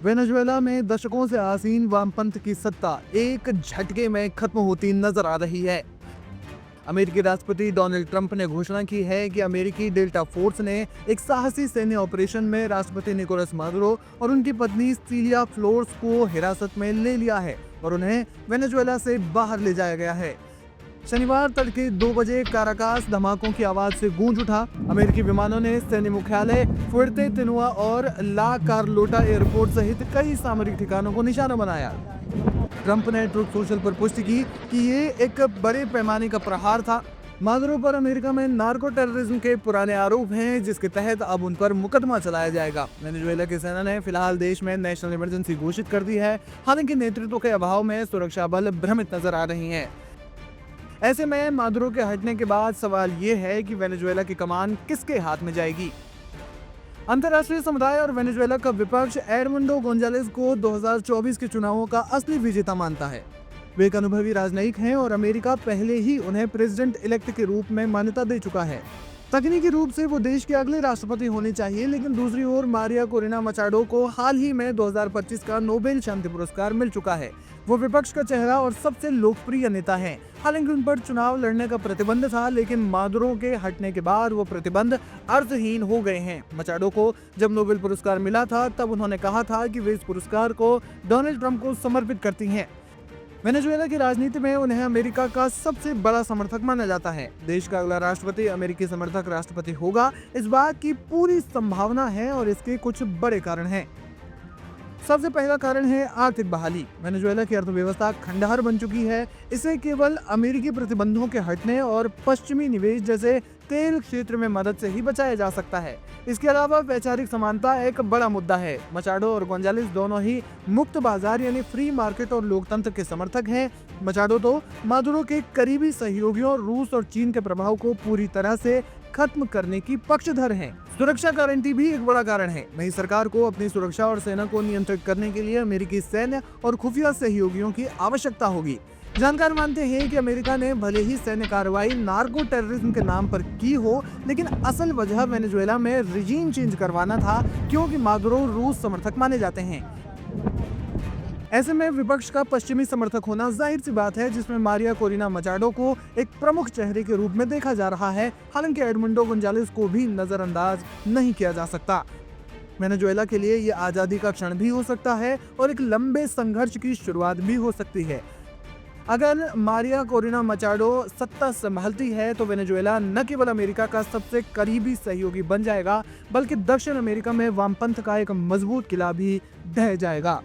Venezuela में दशकों से आसीन वामपंथ की सत्ता एक झटके में खत्म होती नजर आ रही है। अमेरिकी राष्ट्रपति डोनाल्ड ट्रंप ने घोषणा की है कि अमेरिकी डेल्टा फोर्स ने एक साहसी सैन्य ऑपरेशन में राष्ट्रपति निकोलस मादुरो और उनकी पत्नी सिलिया फ्लोरेस को हिरासत में ले लिया है और उन्हें वेनेजुएला से बाहर ले जाया गया है। शनिवार तड़के 2 बजे काराकास धमाकों की आवाज से गूंज उठा। अमेरिकी विमानों ने सैन्य मुख्यालय, फुर्ते तिनुआ और ला कार्लोटा एयरपोर्ट सहित कई सामरिक ठिकानों को निशाना बनाया। ट्रंप ने ट्रुथ सोशल पर पुष्टि की कि ये एक बड़े पैमाने का प्रहार था। मादुरो पर अमेरिका में नार्को टेररिज्म के पुराने आरोप हैं, जिसके तहत अब उन पर मुकदमा चलाया जाएगा। वेनेजुएला की सेना ने फिलहाल देश में नेशनल इमरजेंसी घोषित कर दी है। हालांकि नेतृत्व के अभाव में सुरक्षा बल भ्रमित नजर आ रही हैं। ऐसे में मादुरो के हटने के बाद सवाल ये है कि वेनेजुएला की कमान किसके हाथ में जाएगी। अंतर्राष्ट्रीय समुदाय और वेनेजुएला का विपक्ष एडमुंडो गोंजालेस को 2024 के चुनावों का असली विजेता मानता है। वे एक अनुभवी राजनयिक हैं और अमेरिका पहले ही उन्हें प्रेसिडेंट इलेक्ट के रूप में मान्यता दे चुका है। तकनीकी रूप से वो देश के अगले राष्ट्रपति होने चाहिए, लेकिन दूसरी ओर मारिया कोरिना मचाडो को हाल ही में 2025 का नोबेल शांति पुरस्कार मिल चुका है। वो विपक्ष का चेहरा और सबसे लोकप्रिय नेता हैं। हालांकि उन पर चुनाव लड़ने का प्रतिबंध था, लेकिन मादुरो के हटने के बाद वो प्रतिबंध अर्थहीन हो गए हैं। मचाडो को जब नोबेल पुरस्कार मिला था, तब उन्होंने कहा था कि वे इस पुरस्कार को डोनाल्ड ट्रंप को समर्पित करती हैं। वेनेजुएला की राजनीति में उन्हें अमेरिका का सबसे बड़ा समर्थक माना जाता है। देश का अगला राष्ट्रपति अमेरिकी समर्थक राष्ट्रपति होगा, इस बात की पूरी संभावना है और इसके कुछ बड़े कारण हैं। सबसे पहला कारण है आर्थिक बहाली। वेनेजुएला की अर्थव्यवस्था खंडहर बन चुकी है। इसे केवल अमेरिकी प्रतिबंधों के हटने और पश्चिमी निवेश जैसे तेल क्षेत्र में मदद से ही बचाया जा सकता है। इसके अलावा वैचारिक समानता एक बड़ा मुद्दा है। मचाडो और गोंजालेस दोनों ही मुक्त बाजार यानी फ्री मार्केट और लोकतंत्र के समर्थक हैं। मचाडो तो मादुरो के करीबी सहयोगियों रूस और चीन के प्रभाव को पूरी तरह से खत्म करने की पक्षधर हैं। सुरक्षा गारंटी भी एक बड़ा कारण है। नई सरकार को अपनी सुरक्षा और सेना को नियंत्रित करने के लिए अमेरिकी सैन्य और खुफिया सहयोगियों की आवश्यकता होगी। जानकार मानते हैं कि अमेरिका ने भले ही सैन्य कार्रवाई नार्को टेररिज्म के नाम पर की हो, लेकिन असल वजह वेनेजुएला में रिजीम चेंज करवाना था, क्योंकि मादुरो रूस समर्थक माने जाते हैं। ऐसे में विपक्ष का पश्चिमी समर्थक होना जाहिर सी बात है, जिसमें मारिया कोरिना मचाडो को एक प्रमुख चेहरे के रूप में देखा जा रहा है। हालांकि एडमुंडो गोंजालेस को भी नजरअंदाज नहीं किया जा सकता। वेनेजुएला के लिए ये आज़ादी का क्षण भी हो सकता है और एक लंबे संघर्ष की शुरुआत भी हो सकती है। अगर मारिया कोरिना मचाडो सत्ता संभालती है तो वेनेजुएला न केवल अमेरिका का सबसे करीबी सहयोगी बन जाएगा, बल्कि दक्षिण अमेरिका में वामपंथ का एक मजबूत किला भी ढह जाएगा।